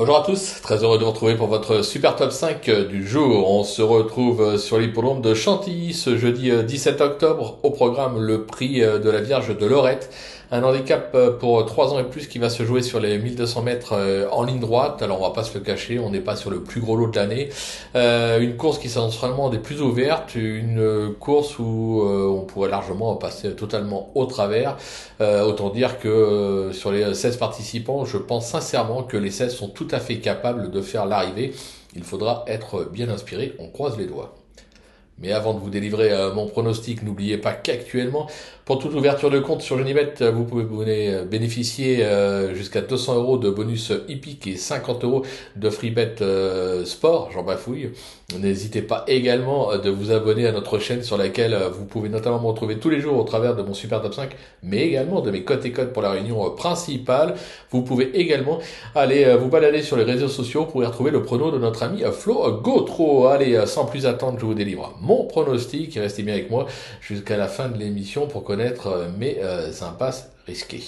Bonjour à tous, très heureux de vous retrouver pour votre super top 5 du jour. On se retrouve sur l'hippodrome de Chantilly ce jeudi 17 octobre. Au programme, le prix de la Vierge de Lorette. Un handicap pour 3 ans et plus qui va se jouer sur les 1200 mètres en ligne droite. Alors on va pas se le cacher, on n'est pas sur le plus gros lot de l'année. Une course qui s'annonce vraiment des plus ouvertes, une course où on pourrait largement passer totalement au travers. Autant dire que sur les 16 participants, je pense sincèrement que les 16 sont tout à fait capables de faire l'arrivée. Il faudra être bien inspiré, on croise les doigts. Mais avant de vous délivrer mon pronostic, n'oubliez pas qu'actuellement, pour toute ouverture de compte sur Genibet, vous pouvez bénéficier jusqu'à 200 € de bonus hippique et 50 € de freebet sport, j'en bafouille. N'hésitez pas également de vous abonner à notre chaîne sur laquelle vous pouvez notamment me retrouver tous les jours au travers de mon super top 5, mais également de mes cotes et codes pour la réunion principale. Vous pouvez également aller vous balader sur les réseaux sociaux pour y retrouver le prono de notre ami Flo Gautreau. Allez, sans plus attendre, je vous délivre mon pronostic et restez bien avec moi jusqu'à la fin de l'émission pour connaître mes impasses risquées.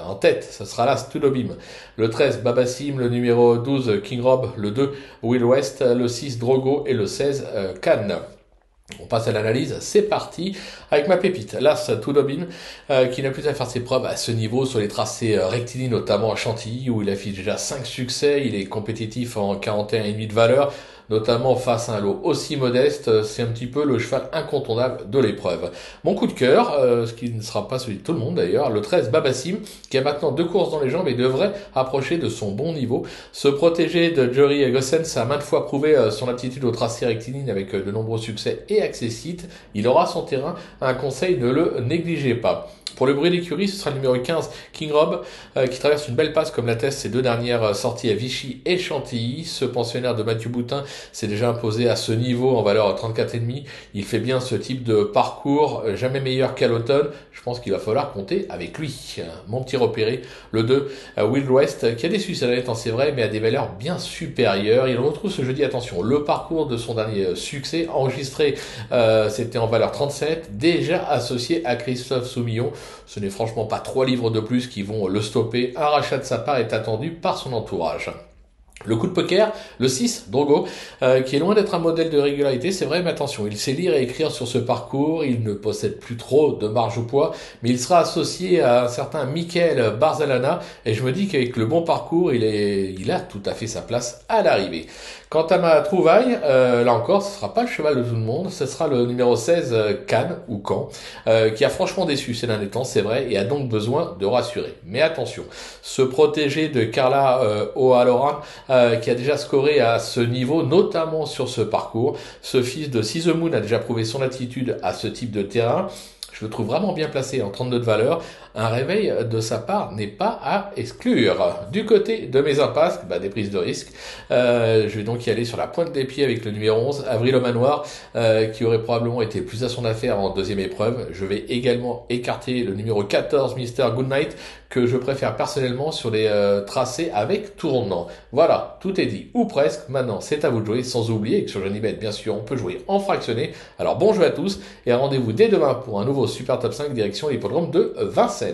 En tête, ce sera l'As Tudobim, le 13 Babassim, le numéro 12 King Rob, le 2 Will West, le 6 Drogo et le 16 Cannes. On passe à l'analyse, c'est parti avec ma pépite, l'As Tudobin, qui n'a plus à faire ses preuves à ce niveau sur les tracés rectilignes, notamment à Chantilly, où il affiche déjà 5 succès, il est compétitif en 41,5 de valeur, notamment face à un lot aussi modeste, c'est un petit peu le cheval incontournable de l'épreuve. Mon coup de cœur, ce qui ne sera pas celui de tout le monde d'ailleurs, le 13 Babassim, qui a maintenant 2 courses dans les jambes et devrait approcher de son bon niveau. Se protéger de Jory Gossens a maintes fois prouvé son aptitude au tracé rectiligne avec de nombreux succès et accessites. Il aura son terrain, un conseil, ne le négligez pas. Pour le bruit d'écurie, ce sera le numéro 15, King Rob, qui traverse une belle passe comme l'attestent ses 2 dernières sorties à Vichy et Chantilly. Ce pensionnaire de Mathieu Boutin s'est déjà imposé à ce niveau en valeur 34,5. Il fait bien ce type de parcours, jamais meilleur qu'à l'automne. Je pense qu'il va falloir compter avec lui. Mon petit repéré, le 2, Will West, qui a déçu sa lettre, c'est vrai, mais à des valeurs bien supérieures. Il retrouve ce jeudi, attention, le parcours de son dernier succès, enregistré, c'était en valeur 37, déjà associé à Christophe Soumillon. Ce n'est franchement pas 3 livres de plus qui vont le stopper. Un rachat de sa part est attendu par son entourage. Le coup de poker, le 6, Drogo, qui est loin d'être un modèle de régularité, c'est vrai, mais attention, il sait lire et écrire sur ce parcours, il ne possède plus trop de marge au poids, mais il sera associé à un certain Michael Barzalana, et je me dis qu'avec le bon parcours, il a tout à fait sa place à l'arrivée. Quant à ma trouvaille, là encore, ce sera pas le cheval de tout le monde, ce sera le numéro 16, Cannes, ou Caen, qui a franchement déçu ces derniers temps, c'est vrai, et a donc besoin de rassurer. Mais attention, se protéger de Carla O'Halloran, qui a déjà scoré à ce niveau, notamment sur ce parcours. Ce fils de See the Moon a déjà prouvé son attitude à ce type de terrain. Je le trouve vraiment bien placé en 32 de valeur. Un réveil de sa part n'est pas à exclure. Du côté de mes impasses, des prises de risque, je vais donc y aller sur la pointe des pieds avec le numéro 11, Avril au Manoir, qui aurait probablement été plus à son affaire en deuxième épreuve. Je vais également écarter le numéro 14, Mr. Goodnight, que je préfère personnellement sur les tracés avec tournant. Voilà, tout est dit, ou presque. Maintenant, c'est à vous de jouer, sans oublier que sur Genibet, bien sûr, on peut jouer en fractionné. Alors bon jeu à tous, et rendez-vous dès demain pour un nouveau Super Top 5 direction l'hippodrome de Vincennes.